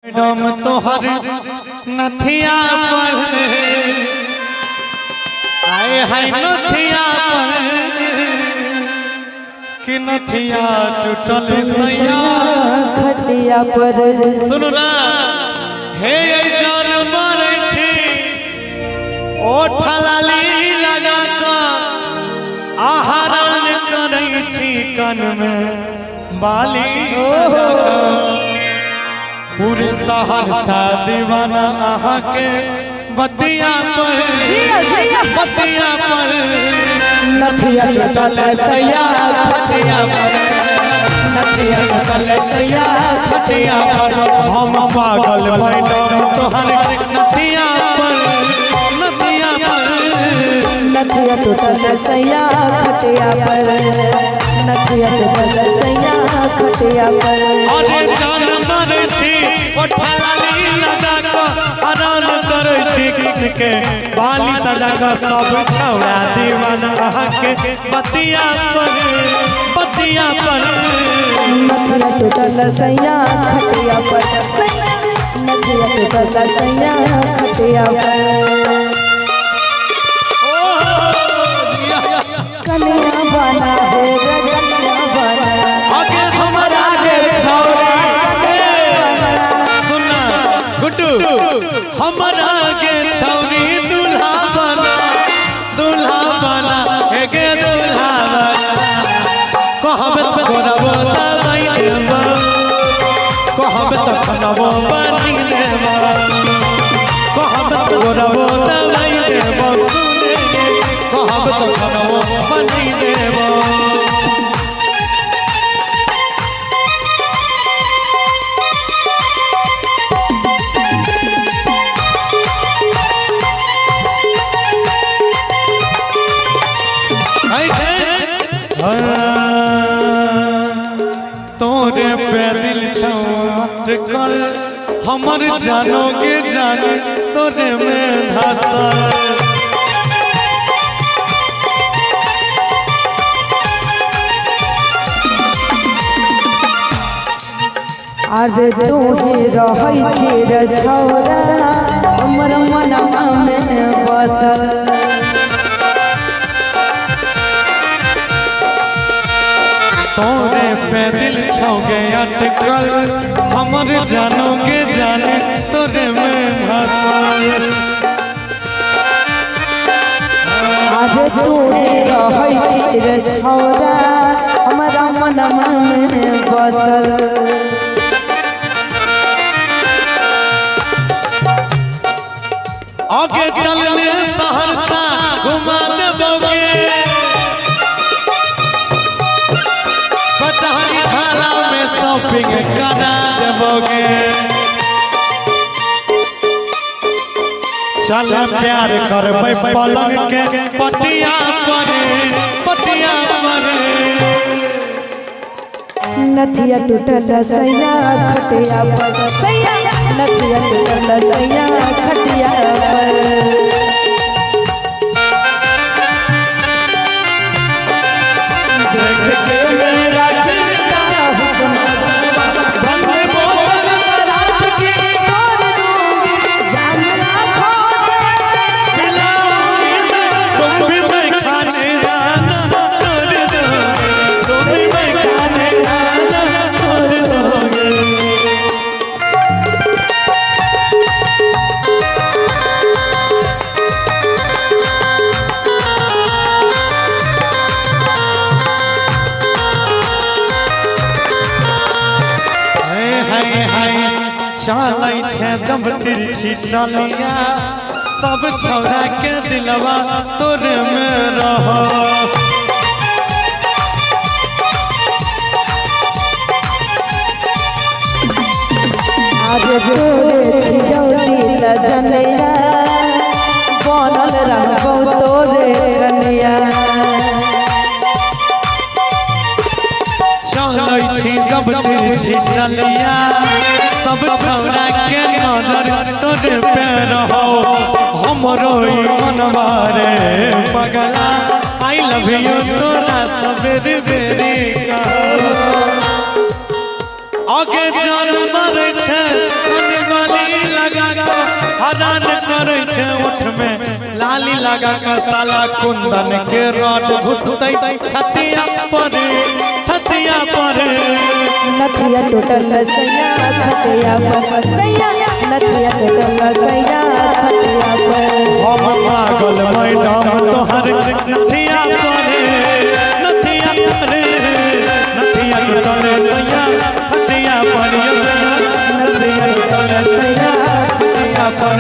Madam तोहर नथिया पर आए है नथिया पर कि नथिया टूटल सैया खटिया पर। सुनो ना हे जान मारे छी ओ ठलाली लगा का आहारन करै छी कान में बाली सजा का पूरे सहरसा दीवाना आहा के बतिया पर बतिया पर नथिया टूटल सैया खटिया पर। नथिया टूटल सैया खटिया पर हम पागल मैडम तोहर नथिया पर नथिया पर नथिया टूटल सैया खटिया पर। नथिया टूटल सैया खटिया पर। अरे जान मारे छी ओ ठलाली लगा के आराम करे छी के बाली सजा के सब छौड़ा दीवाना आहा के बतिया पर बतिया पर नथिया टूटल सैया खटिया पर। नथिया टूटल सैया खटिया पर। कन्या बना हो कन्या बना आगे हमारा के छौड़ा सुनना गुड्डू हमारा के छौरी दूल्हा बना हे गे दूल्हा कहबे तो गोरबो दवाई देबो कहबे तो खनबो बनी देबो कहबे तो गोरबो दवाई देबो सुने कहबे तो खनबो बनी देबो। तोरे पे दिल छल हमर जानोगे जान तोरे में धसल आज तू ही रहै छी रे छौरा हमर मनवा में बसल। तोरे पे दिल छौगे अटकल हमर जानोगे जाने तोरे में धसल आज तू ही रहै छी रे छौरा हमर मनवा में बसल। आगे चलने सहरसा घुमा देबोगे कचहरी थाना में शॉपिंग करा देबोगे चल प्यार करबै पलंग के पटिया पर नथिया टूटल सैया खटिया पर। सैया नथिया टूटल सैया खटिया पर। चलै छै जब तिरछी चलिया सब छौड़ा के दिलवा तोरे में रह आज तोरे छिजौली लजनिया बनल रहबो तोरे कन्या। चलै छी जब तिरछी चलिया सब छौड़ा के नजर तोरे पे रहो हमरो मनवा रे पगला आई लव यू तोरा सबेरे बेरी का आगे जान मारे छे लाली लगा का साला कुंदन के रॉड घुसतै छतिया पर नथिया टूटल सैया खटिया पर सैया नथिया टूटल सैया खटिया पर हम पागल मैडम तोहर नथिया टूटल सैया खटिया पर नथिया टूटल सैया खटिया पर